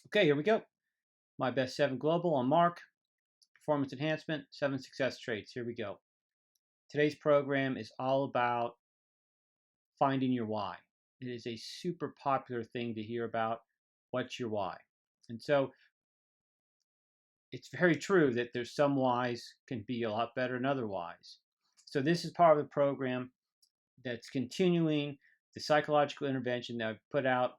Okay, here we go. My best 7 global on Mark. Performance enhancement, 7 success traits. Here we go. Today's program is all about finding your why. It is a super popular thing to hear about. What's your why? And so it's very true that there's some whys can be a lot better than other whys. So this is part of the program that's continuing the psychological intervention that I put out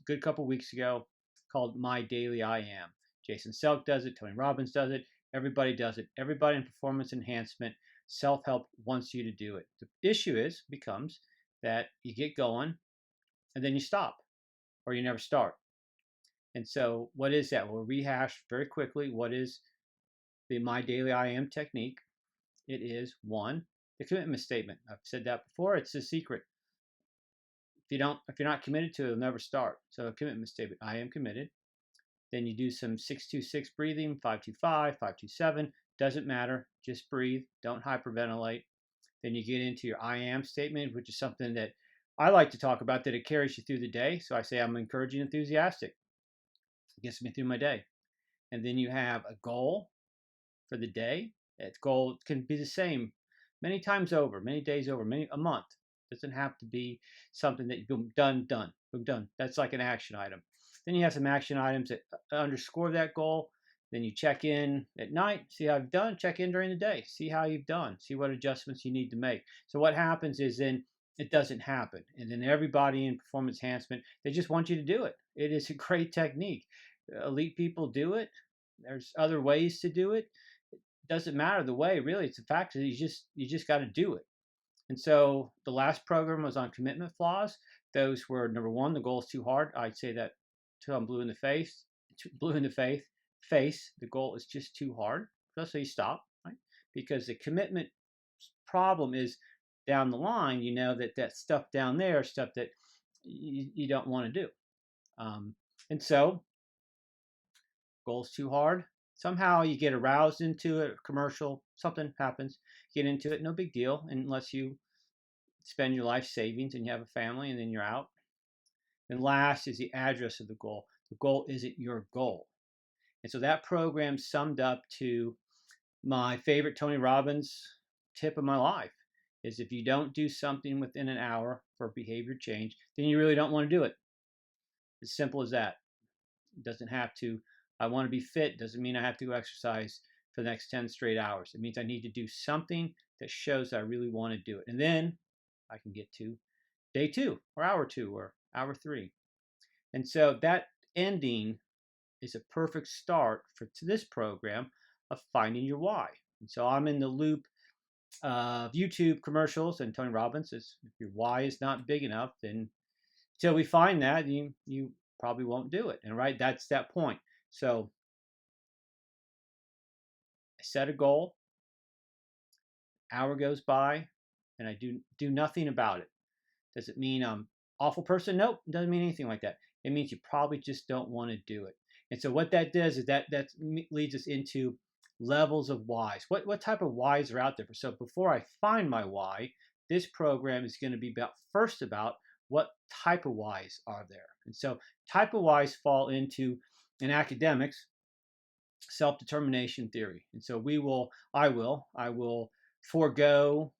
a good couple weeks ago called My Daily I Am. Jason Selk does it, Tony Robbins does it, everybody does it. Everybody in performance enhancement, self-help wants you to do it. The issue becomes that you get going and then you stop or you never start. And so what is that? We'll rehash very quickly what is the My Daily I Am technique. It is one, the commitment statement. I've said that before, it's a secret. If you're not committed to it, it'll never start. So a commitment statement, I am committed. Then you do some 626 breathing, 525, 527, doesn't matter, just breathe, don't hyperventilate. Then you get into your I am statement, which is something that I like to talk about, that it carries you through the day. So I say I'm encouraging, enthusiastic. It gets me through my day. And then you have a goal for the day. That goal can be the same many times over, many days over, a month. It doesn't have to be something that boom, done, boom, done. That's like an action item. Then you have some action items that underscore that goal. Then you check in at night, see how you've done, check in during the day, see how you've done, see what adjustments you need to make. So what happens is then it doesn't happen. And then everybody in performance enhancement, they just want you to do it. It is a great technique. Elite people do it. There's other ways to do it. It doesn't matter the way, really. It's the fact that you just got to do it. And so the last program was on commitment flaws. Those were number one, the goal is too hard. I'd say that till I'm blue in the face. Blue in the face. The goal is just too hard. So you stop, right? Because the commitment problem is down the line. You know that stuff down there, stuff that you don't want to do. And so goal's too hard. Somehow you get aroused into it, commercial, something happens, get into it, no big deal, unless you spend your life savings and you have a family and then you're out. And last is the address of the goal. The goal isn't your goal. And so that program summed up to my favorite Tony Robbins tip of my life is if you don't do something within an hour for behavior change, then you really don't want to do it. As simple as that. It doesn't have to, I want to be fit, doesn't mean I have to go exercise for the next 10 straight hours. It means I need to do something that shows I really want to do it. And then I can get to day 2 or hour 3. And so that ending is a perfect start to this program of finding your why. And so I'm in the loop of YouTube commercials, and Tony Robbins says, if your why is not big enough, then until we find that, you probably won't do it. And right, that's that point. So I set a goal, hour goes by, and I do nothing about it. Does it mean I'm an awful person? Nope, it doesn't mean anything like that. It means you probably just don't want to do it. And so what that does is that leads us into levels of whys. What type of whys are out there? So before I find my why, this program is going to be about what type of whys are there. And so type of whys fall into, in academics, self-determination theory. And so I will forego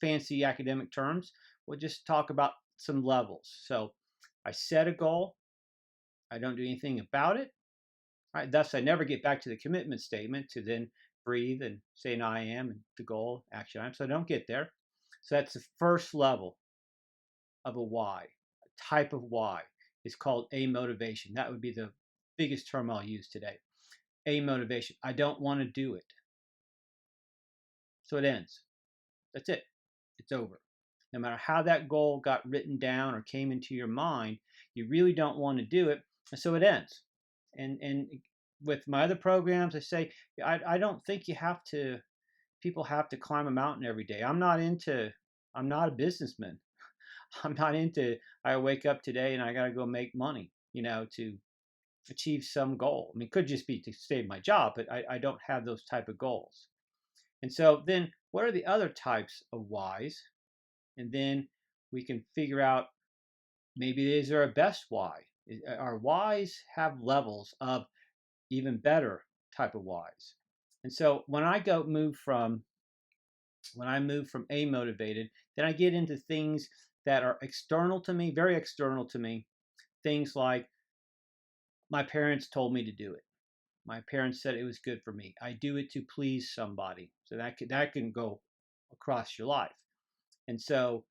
fancy academic terms. We'll just talk about some levels. So I set a goal. I don't do anything about it. Right? Thus, I never get back to the commitment statement to then breathe and say an I am and the goal, action item. So I don't get there. So that's the first level of a why. A type of why is called a motivation. That would be the biggest term I'll use today. A motivation. I don't want to do it. So it ends. That's it. It's over. No matter how that goal got written down or came into your mind, you really don't want to do it. And so it ends. And with my other programs, I say, I don't think people have to climb a mountain every day. I'm not a businessman. I'm not into, I wake up today and I got to go make money, to achieve some goal. I mean, it could just be to save my job, but I don't have those type of goals. And so then what are the other types of whys? And then we can figure out, maybe is there a best why? Our whys have levels of even better type of whys. And so when I move from amotivated, then I get into things that are external to me, very external to me. Things like my parents told me to do it. My parents said it was good for me. I do it to please somebody. So that can go across your life. And so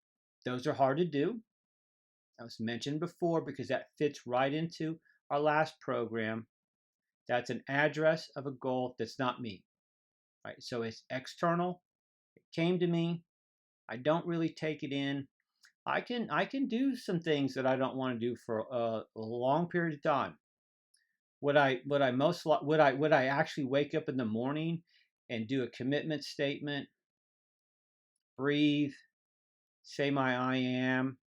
those are hard to do. I was mentioned before because that fits right into our last program. That's an address of a goal that's not me. Right? So it's external. It came to me. I don't really take it in. I can do some things that I don't want to do for a long period of time. Would I actually wake up in the morning and do a commitment statement, breathe, say my I am,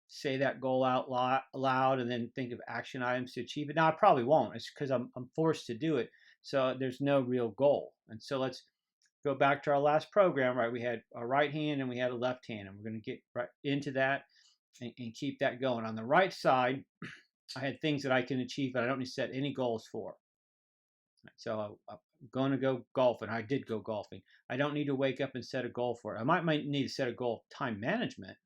say that goal out loud, and then think of action items to achieve it? Now I probably won't. It's because I'm forced to do it. So there's no real goal. And so let's go back to our last program, right? We had a right hand and we had a left hand, and we're going to get right into that and keep that going. On the right side, I had things that I can achieve, but I don't need to set any goals for. So I'm going to go golfing. I did go golfing. I don't need to wake up and set a goal for it. I might need to set a goal of time management,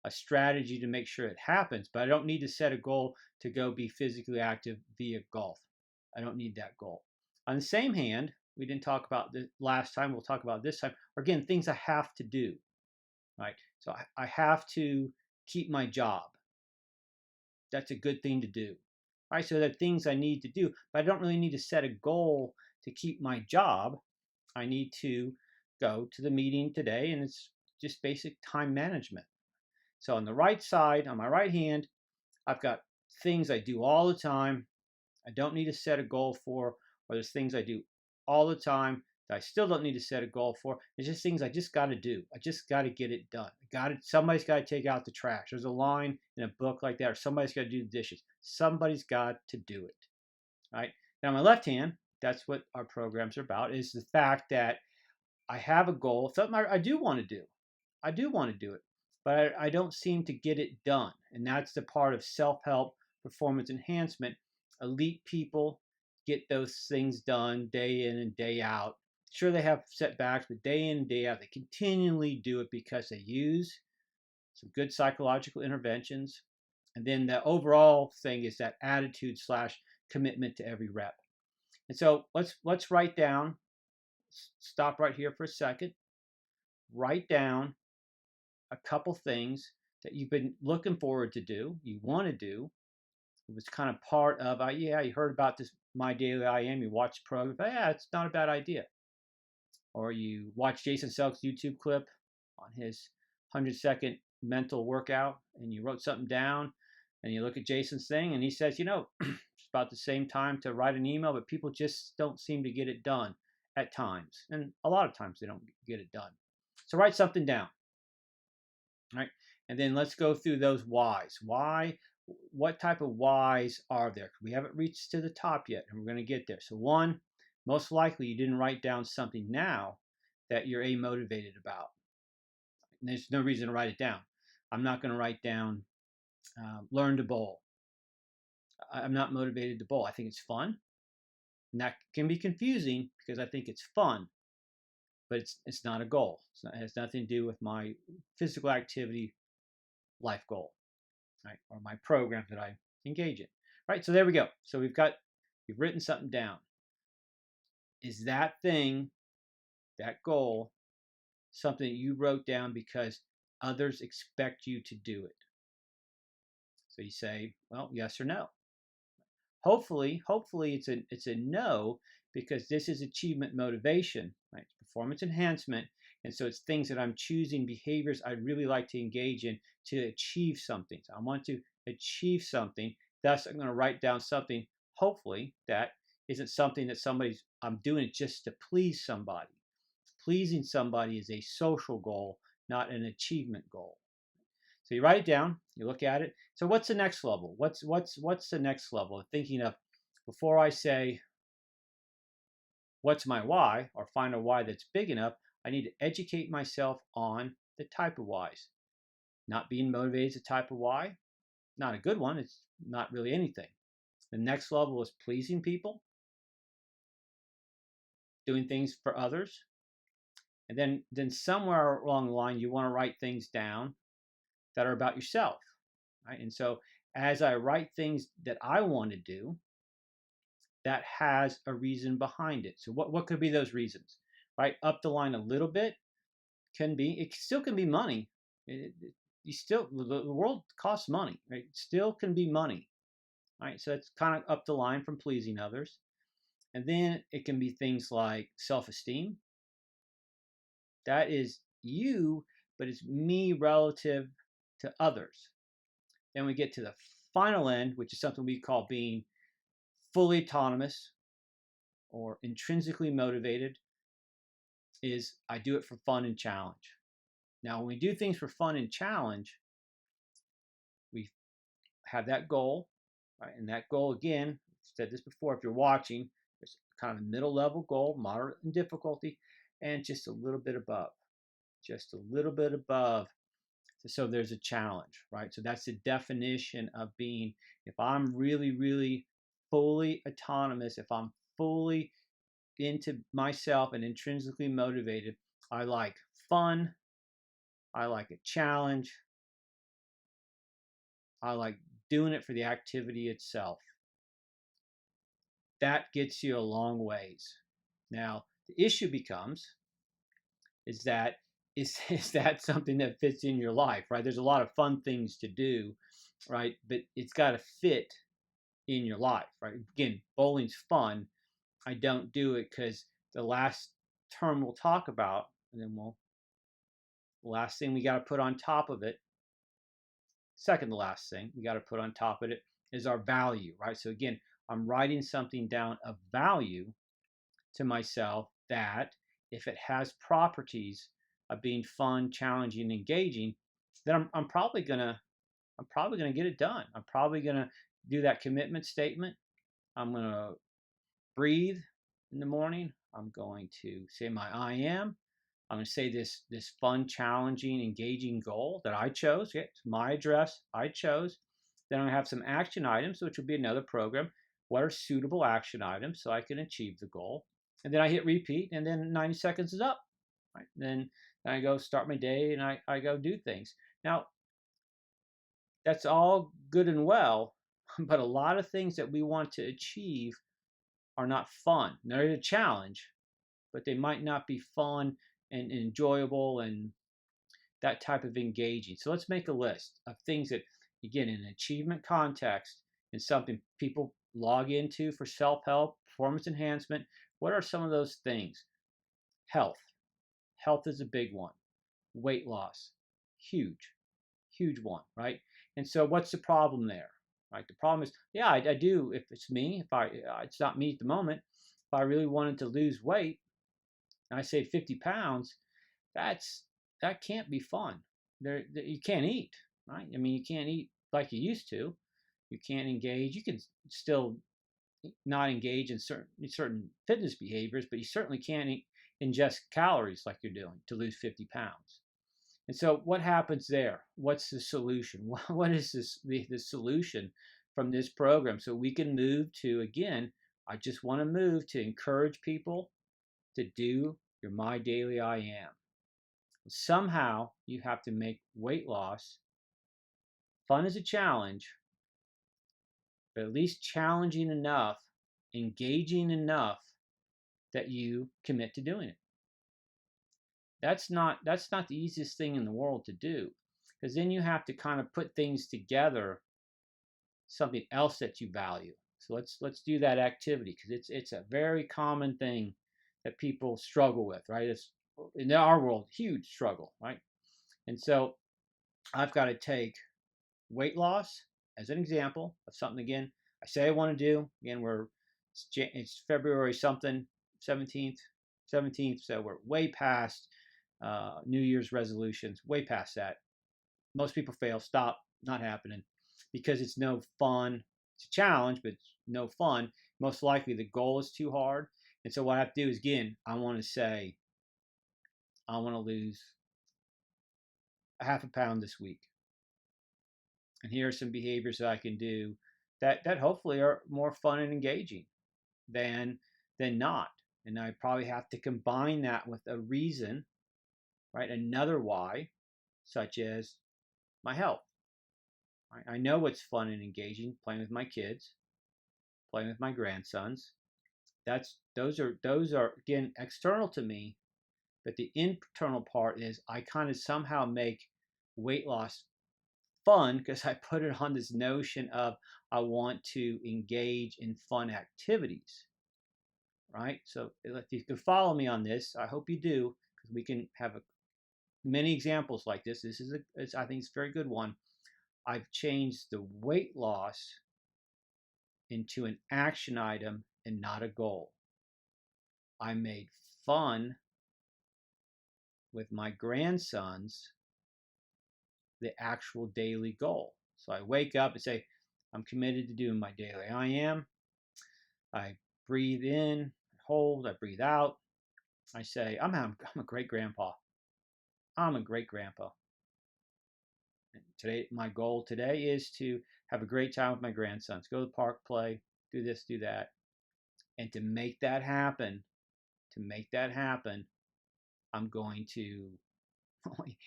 a strategy to make sure it happens, but I don't need to set a goal to go be physically active via golf. I don't need that goal. On the same hand, we didn't talk about this last time, we'll talk about this time, again, things I have to do, right? So I have to keep my job. That's a good thing to do, right? So there are things I need to do, but I don't really need to set a goal to keep my job. I need to go to the meeting today, and it's just basic time management. So on the right side, on my right hand, I've got things I do all the time. I don't need to set a goal for, or there's things I do all the time that I still don't need to set a goal for. It's just things I just got to do. I just got to get it done. Somebody's got to take out the trash. There's a line in a book like that, or somebody's got to do the dishes. Somebody's got to do it. Right? Now, on my left hand, that's what our programs are about, is the fact that I have a goal, something I do want to do. I do want to do it, but I don't seem to get it done. And that's the part of self-help performance enhancement. Elite people get those things done day in and day out. Sure, they have setbacks, but day in and day out, they continually do it because they use some good psychological interventions. And then the overall thing is that attitude / commitment to every rep. And so let's write down, stop right here for a second, write down a couple things that you've been looking forward to do, you want to do. It was kind of part of, yeah, you heard about this, My Daily I Am, you watched the program, but yeah, it's not a bad idea. Or you watch Jason Selk's YouTube clip on his 100-second mental workout, and you wrote something down, and you look at Jason's thing, and he says, it's about the same time to write an email, but people just don't seem to get it done at times. And a lot of times they don't get it done. So write something down. Right? And then let's go through those whys. What type of whys are there? We haven't reached to the top yet, and we're going to get there. So one, most likely you didn't write down something now that you're amotivated about. And there's no reason to write it down. I'm not going to write down learn to bowl. I'm not motivated to bowl. I think it's fun. And that can be confusing because I think it's fun, but it's not a goal. It has nothing to do with my physical activity life goal, right? Or my program that I engage in, right? So there we go. So you've written something down. Is that thing, that goal, something that you wrote down because others expect you to do it? So you say, well, yes or no. Hopefully it's a no, because this is achievement motivation, right? It's performance enhancement. And so it's things that I'm choosing, behaviors I'd really like to engage in to achieve something. So I want to achieve something. Thus, I'm going to write down something, hopefully, that isn't something that I'm doing it just to please somebody. Pleasing somebody is a social goal, not an achievement goal. So you write it down, you look at it. So what's the next level? What's the next level? Thinking of, before I say, what's my why, or find a why that's big enough, I need to educate myself on the type of whys. Not being motivated is a type of why. not a good one. It's not really anything. The next level is pleasing people, doing things for others. And then somewhere along the line, you want to write things down that are about yourself, right? And so as I write things that I want to do, that has a reason behind it. So what could be those reasons, right? Up the line a little bit can be, it still can be money. You still, the world costs money, right? It still can be money, right? So it's kind of up the line from pleasing others. And then it can be things like self-esteem. That is you, but it's me relative to others. Then we get to the final end, which is something we call being fully autonomous or intrinsically motivated, is I do it for fun and challenge. Now, when we do things for fun and challenge, we have that goal, right? And that goal, again, I've said this before, if you're watching, there's kind of a middle level goal, moderate in difficulty, and just a little bit above, just a little bit above. So there's a challenge, right? So that's the definition of being, if I'm really, really fully autonomous, if I'm fully into myself and intrinsically motivated, I like fun, I like a challenge, I like doing it for the activity itself. That gets you a long ways. Now, the issue becomes, is that is that something that fits in your life, right? There's a lot of fun things to do, right? But it's got to fit in your life, right? Again, bowling's fun. I don't do it because the last term we'll talk about, and then the last thing we got to put on top of it, second to last thing we got to put on top of it is our value, right? So again, I'm writing something down of value to myself that if it has properties of being fun, challenging, engaging, then I'm probably gonna get it done. I'm probably gonna do that commitment statement. I'm gonna breathe in the morning. I'm going to say my I am. I'm going to say this fun, challenging, engaging goal that I chose. Okay, it's my address. I chose. Then I'm going to have some action items, which will be another program. What are suitable action items so I can achieve the goal? And then I hit repeat, and then 90 seconds is up. Right? Then I go start my day, and I go do things. Now, that's all good and well, but a lot of things that we want to achieve are not fun. They're a challenge, but they might not be fun and enjoyable and that type of engaging. So let's make a list of things that, again, in an achievement context, and something people log into for self-help, performance enhancement. What are some of those things? Health. Health is a big one. Weight loss. Huge, huge one, right? And so what's the problem there? Right? The problem is, yeah, I do. If it's me, it's not me at the moment. If I really wanted to lose weight, and I say 50 pounds, that can't be fun. You can't eat, right? I mean, you can't eat like you used to. You can't engage. You can still not engage in certain fitness behaviors, but you certainly can't ingest calories like you're doing to lose 50 pounds. And so what happens there? What's the solution? What is the solution from this program? So we can move to, again, I just want to move to encourage people to do your My Daily I Am. Somehow you have to make weight loss fun as a challenge, but at least challenging enough, engaging enough that you commit to doing it. That's not the easiest thing in the world to do, because then you have to kind of put things together, something else that you value. So let's do that activity, because it's a very common thing that people struggle with, right? It's in our world, huge struggle, right? And so I've got to take weight loss as an example of something. Again, I say I want to do. Again, it's February something, 17th, so we're way past New Year's resolutions, way past that. Most people fail, stop, not happening, because it's no fun. It's a challenge, but it's no fun. Most likely the goal is too hard. And so what I have to do is, again, I want to say, I want to lose a half a pound this week. And here are some behaviors that I can do that hopefully are more fun and engaging than not. And I probably have to combine that with a reason, right? Another why, such as my health. I know what's fun and engaging, playing with my kids, playing with my grandsons. Those are again external to me, but the internal part is I kind of somehow make weight loss fun because I put it on this notion of I want to engage in fun activities, right? So if you can follow me on this, I hope you do, because we can have many examples like this. This is I think it's a very good one. I've changed the weight loss into an action item and not a goal. I made fun with my grandsons the actual daily goal. So I wake up and say, I'm committed to doing my daily I am. I breathe in, hold, I breathe out. I say, I'm a great grandpa. I'm a great grandpa. And today, my goal today is to have a great time with my grandsons. Go to the park, play, do this, do that. And to make that happen, I'm going to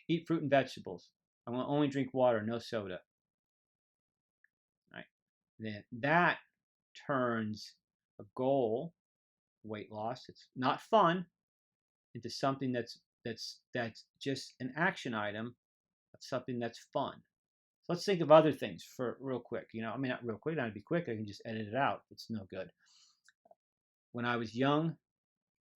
eat fruit and vegetables. I'm going to only drink water, no soda. Right? Then that turns a goal, weight loss, it's not fun, into something that's just an action item of something that's fun. So let's think of other things for real quick. I mean, not real quick, not to be quick. I can just edit it out. It's no good. When I was young,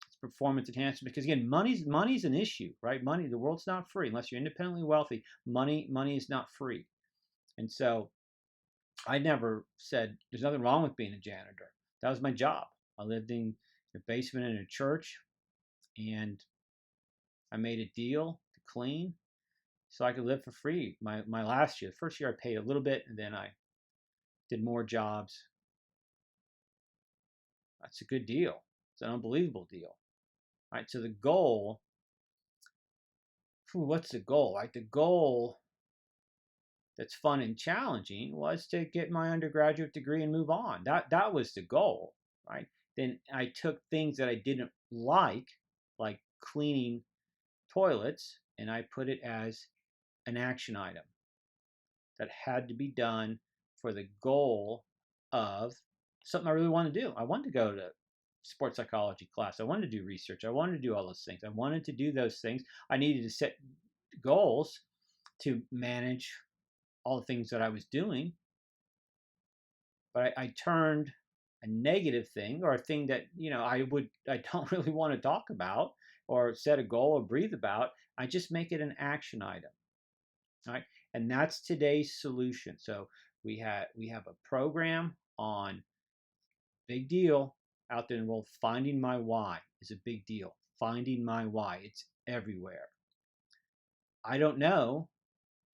it's performance enhancement because again, money's an issue, right? Money, the world's not free unless you're independently wealthy. Money is not free, and so I never said there's nothing wrong with being a janitor. That was my job. I lived in the basement in a church, and I made a deal to clean so I could live for free. My last year, the first year I paid a little bit, and then I did more jobs. That's a good deal. It's an unbelievable deal. All right, so the goal, what's the goal? Right, the goal that's fun and challenging was to get my undergraduate degree and move on. That was the goal, right? Then I took things that I didn't like cleaning toilets, and I put it as an action item that had to be done for the goal of something I really wanted to do. I wanted to go to sports psychology class. I wanted to do research. I wanted to do all those things. I wanted to do those things. I needed to set goals to manage all the things that I was doing. But I turned a negative thing or a thing that I don't really want to talk about or set a goal or breathe about. I just make it an action item. All right, and that's today's solution. So we have a program on big deal out there in the world. Finding my why is a big deal. Finding my why, it's everywhere. I don't know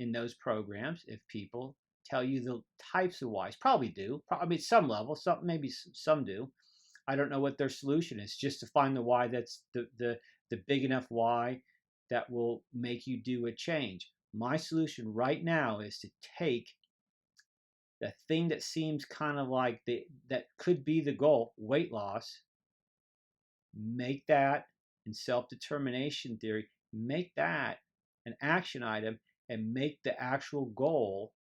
in those programs if people tell you the types of whys. Probably do. Probably at some level. Maybe some do. I don't know what their solution is. Just to find the why that's the big enough why that will make you do a change. My solution right now is to take the thing that seems kind of like that could be the goal, weight loss, make that in self-determination theory, make that an action item and make the actual goal,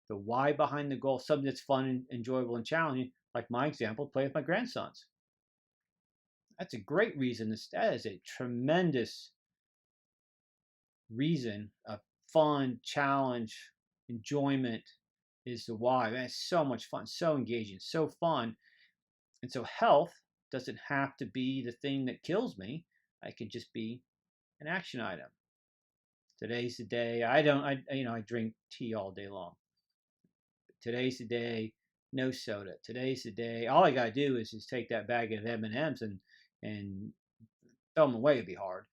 the why behind the goal, something that's fun and enjoyable and challenging, like my example, play with my grandsons. That's a great reason. That is a tremendous reason of fun, challenge, enjoyment is the why. Man, it's so much fun, so engaging, so fun. And so health doesn't have to be the thing that kills me. It can just be an action item. Today's the day. I drink tea all day long. Today's the day. No soda. Today's the day. All I gotta do is just take that bag of M&Ms and throw them away. Would be hard,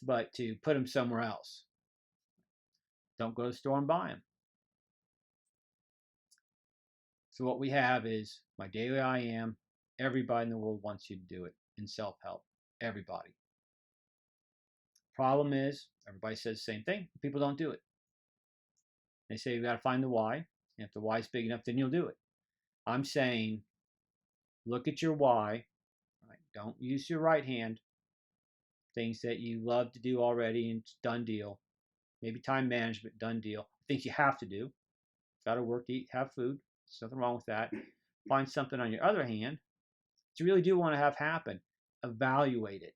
but to put them somewhere else. Don't go to the store and buy them. So what we have is my daily I am. Everybody in the world wants you to do it in self-help. Everybody. Problem is, everybody says the same thing. People don't do it. They say you got to find the why. And if the why is big enough, then you'll do it. I'm saying look at your why. Right? Don't use your right hand. Things that you love to do already and it's done deal. Maybe time management, done deal. Things you have to do. Got to work, eat, have food. There's nothing wrong with that. Find something on your other hand that you really do want to have happen. Evaluate it.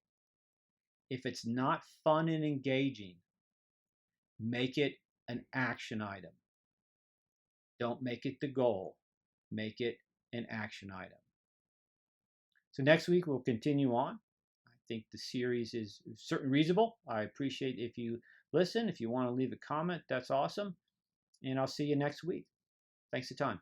If it's not fun and engaging, make it an action item. Don't make it the goal. Make it an action item. So next week we'll continue on. I think the series is certainly reasonable. I appreciate if you listen. If you want to leave a comment, that's awesome. And I'll see you next week. Thanks for your time.